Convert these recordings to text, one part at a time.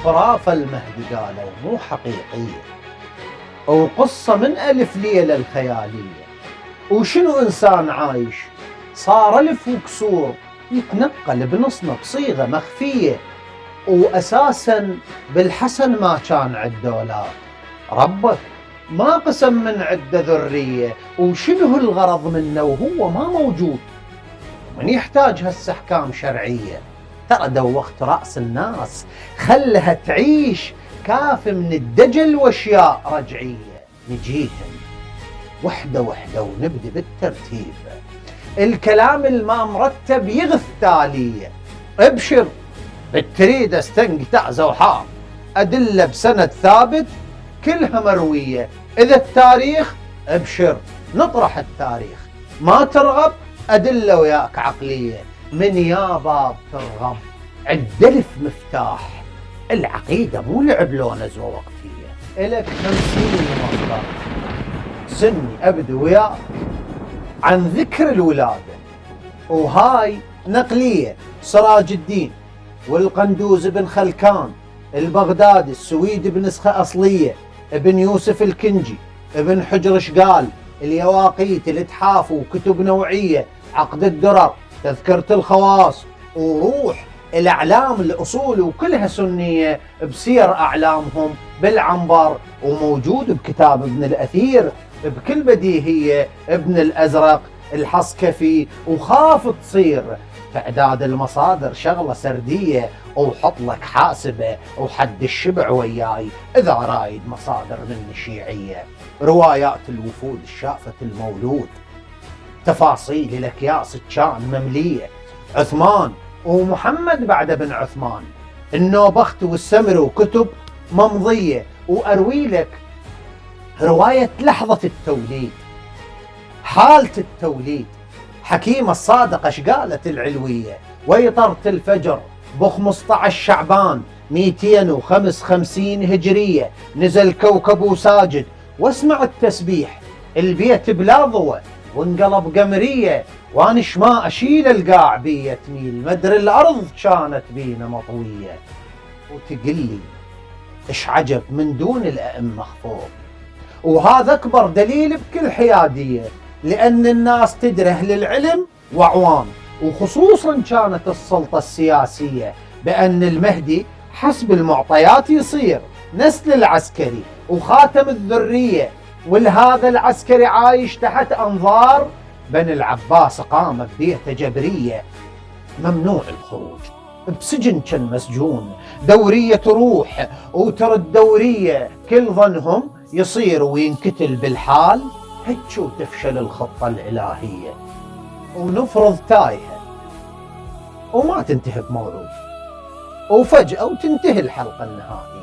خرافة المهدي قالوا مو حقيقية، وقصة من ألف ليلة الخيالية. وشنو إنسان عايش صار ألف وكسور يتنقل بنصنا بصيغة مخفية، وأساساً بالحسن ما كان عده أولاد. ربك ما قسم من عده ذرية، وشنو الغرض منه وهو ما موجود؟ من يحتاج هسه أحكام شرعية؟ ترى دوخت رأس الناس، خلها تعيش كاف من الدجل واشياء رجعية. نجيهم وحدة وحدة ونبدأ بالترتيب. الكلام الما مرتب يغث تالية. ابشر بالتريد استنقطع زوحان، أدلة بسند ثابت كلها مروية. إذا التاريخ ابشر نطرح التاريخ، ما ترغب أدلة وياك عقلية. من يا باب ترغب عدلف مفتاح، العقيدة مو لعب لونز ووقتية. إلك 50 مصدر سني أبدي وياك عن ذكر الولادة، وهاي نقلية سراج الدين والقندوز بن خلكان البغدادي السويدي بنسخة أصلية، ابن يوسف الكنجي، ابن حجر شقال، اليواقيت، الاتحاف وكتب نوعية، عقد الدرر، تذكرة الخواص، وروح الأعلام الأصول وكلها سنية بسير أعلامهم بالعنبر، وموجود بكتاب ابن الأثير بكل بديهية، ابن الأزرق، الحصكفي. وخاف تصير تعداد المصادر شغلة سردية، وحط لك حاسبة وحد الشبع وياي إذا رايد مصادر من شيعية. روايات الوفود الشافة المولود، تفاصيل الأكياس كان مملية، عثمان ومحمد بعد بن عثمان، النوبخت والسمر وكتب ممضية. وأروي لك رواية لحظة التوليد، حالة التوليد، حكيمة الصادقة ايش قالت العلوية. ويطرت الفجر ب15 شعبان 255 هجرية، نزل كوكب وساجد واسمع التسبيح، البيت بلا ضوء وانقلب قمرية، وانش ما اشيل القاع بيه تميل، مدر الارض كانت بينا مطوية. وتقلي ايش عجب من دون الائمة خفوق، وهذا اكبر دليل بكل حيادية، لان الناس تدري اهل العلم وعوام، وخصوصا كانت السلطة السياسية، بان المهدي حسب المعطيات يصير نسل العسكري وخاتم الذرية، والهذا العسكري عايش تحت انظار بني العباس، قام ببيته جبرية، ممنوع الخروج، بسجن كان مسجون، دورية تروح وترد دورية، كل ظنهم يصير وينكتل بالحال، هيك وتفشل الخطة الإلهية، ونفرض تايهة وما تنتهي بموعود، وفجأة وتنتهي الحلقة النهائية.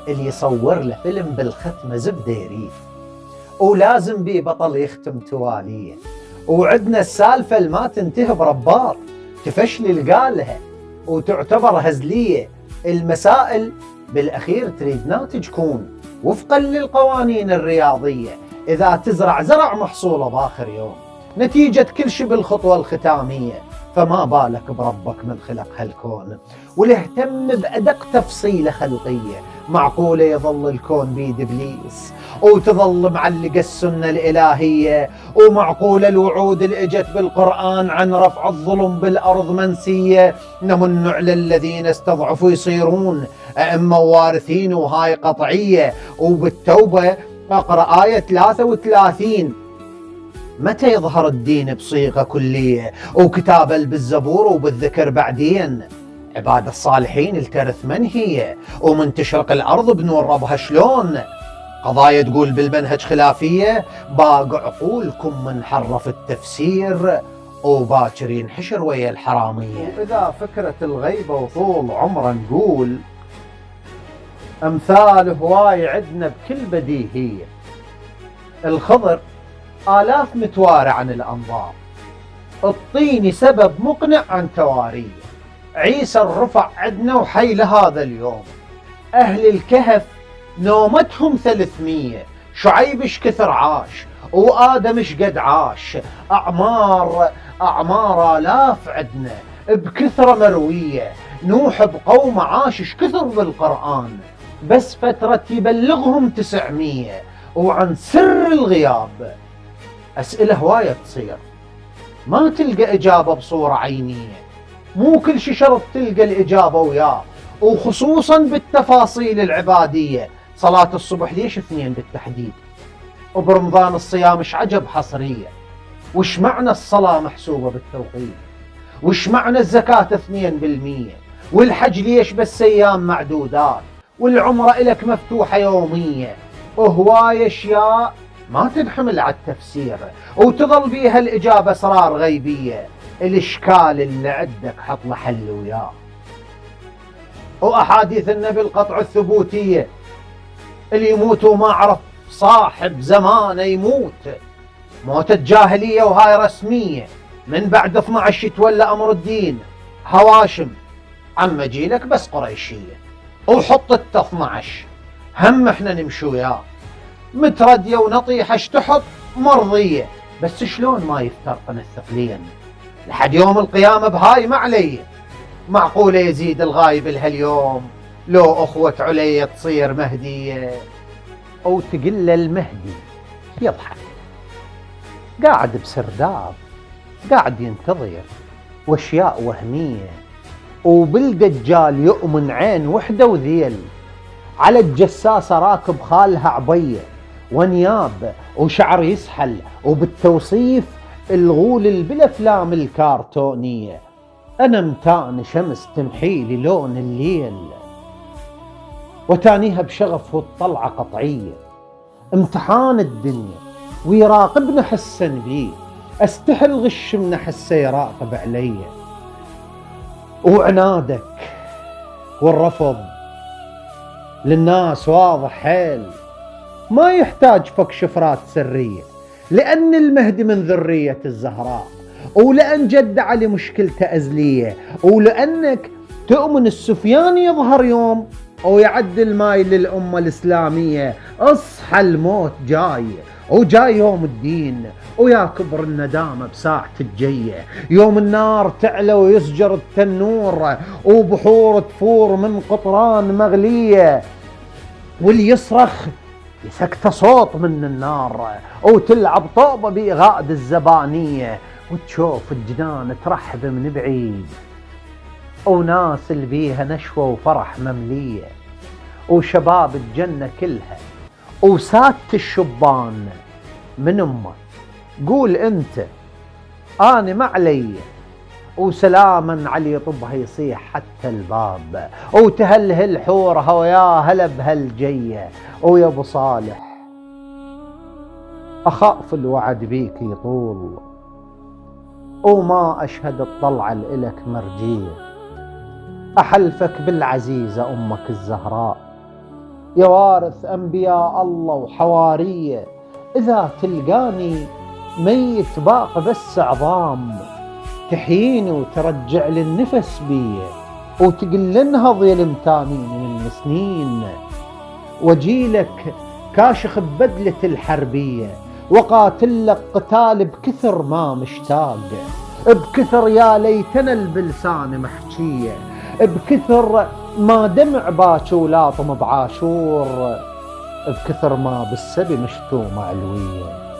اللي يصور له فيلم بالختمة زبدة يريد، ولازم بيه بطل يختم توالية، وعدنا السالفة ما تنتهي برباط تفشل قالها وتعتبر هزلية. المسائل بالأخير تريد ناتج كون وفقا للقوانين الرياضية، إذا تزرع زرع محصوله بآخر يوم، نتيجة كل شيء بالخطوة الختامية. فما بالك بربك من خلق هالكون، والاهتم بأدق تفصيلة خلقية. معقولة يظل الكون بيد إبليس وتظل معلقة السنة الإلهية؟ ومعقولة الوعود اللي اجت بالقرآن عن رفع الظلم بالأرض منسية؟ نمن على الذين استضعفوا يصيرون أئمة وارثين، وهاي قطعية. وبالتوبة اقرأ آية 33، متى يظهر الدين بصيغة كلية، وكتابة بالزبور وبالذكر بعدين. عباد الصالحين الترث منهية، ومن تشرق الأرض بنور ربها شلون. قضايا تقول بالمنهج خلافية، باق عقولكم من حرف التفسير، وباكر ينحشر ويا الحرامية. وإذا فكرة الغيبة وطول عمره نقول أمثال هواي عدنا بكل بديهية. الخضر آلاف متوارى عن الأنظار، الطيني سبب مقنع عن تواريه، عيسى الرفع عدنا وحي لهذا اليوم، أهل الكهف نومتهم 300، شعيب ايش كثر عاش وآدم ايش قد عاش، أعمار آلاف عدنا بكثرة مروية، نوح بقوم عاشش كثر بالقرآن، بس فترة يبلغهم 900 وعن سر الغياب. أسئلة هواية تصير ما تلقى إجابة بصورة عينية، مو كل شي شرط تلقى الإجابة وياه، وخصوصا بالتفاصيل العبادية. صلاة الصبح ليش 2 بالتحديد؟ وبرمضان الصيام ايش عجب حصرية؟ وش معنى الصلاة محسوبة بالتوقيت؟ وش معنى الزكاة 2%؟ والحج ليش بس أيام معدودات؟ والعمرة إلك مفتوحة يومية؟ وهواي أشياء ما تنحمل على التفسير، وتظل بيها الإجابة أسرار غيبية. الإشكال اللي عندك حط له حل وياه. وأحاديث النبي القطع الثبوتية، اللي يموت وما عرف صاحب زمانه يموت موت الجاهلية، وهاي رسمية. من بعد 12 يتولى أمر الدين هواشم، عم جيلك بس قريشية، وحط 12 هم احنا نمشي وياه. متردية ونطيحة تحط مرضية، بس شلون ما يفترقن الثقلين لحد يوم القيامة بهاي ما علي. معقولة يزيد الغايب لهاليوم لو أخوة علي تصير مهدية؟ أو تقل المهدي يضحك قاعد بسرداب، قاعد ينتظر واشياء وهمية، وبالدجال يؤمن عين وحدة وذيل، على الجساسة راكب خالها عبية ونياب وشعر يسحل، وبالتوصيف الغول اللي بالافلام الكارتونية. انا متان شمس تمحيلي لون الليل، وتانيها بشغف والطلعة قطعية، امتحان الدنيا ويراقبنا حسن بيه، استحل غش من حسه يراقب علي. وعنادك والرفض للناس واضح حيل، ما يحتاج فك شفرات سرية، لأن المهدي من ذرية الزهراء، ولأن جد علي مشكلته أزلية، ولأنك تؤمن السفيان يظهر يوم ويعدل ماي للأمة الإسلامية. اصحى الموت جاي، وجاي يوم الدين، ويا كبر الندامة بساعة الجية، يوم النار تعلى ويسجر التنور، وبحور تفور من قطران مغلية، واللي يصرخ يسكت صوت من النار، وتلعب طوبة بإغاء الزبانية، وتشوف الجنان ترحب من بعيد، وناس اللي بيها نشوة وفرح مملية، وشباب الجنة كلها وسات الشبان من أمك. قول أنت أنا ما علي، وسلاما علي طبها يصيح حتى الباب، وتهلهل حورها ويا هلا بهالجية. ويا أبو صالح أخاف الوعد بيك يطول، وما أشهد الطلعة لإلك مرجية. أحلفك بالعزيزة أمك الزهراء، يا وارث أنبياء الله وحوارية، إذا تلقاني ميت باق بس عظام، تحييني وترجع للنفس بي، وتقل نهض يا المتامين من سنين، وجيلك كاشخ ببدلة الحربية، وقاتلك قتال بكثر ما مشتاق، بكثر يا ليتنا البلسان محجية، بكثر ما دمع باكي ولاطم بعاشور، بكثر ما بالسبي مشتومة علوية.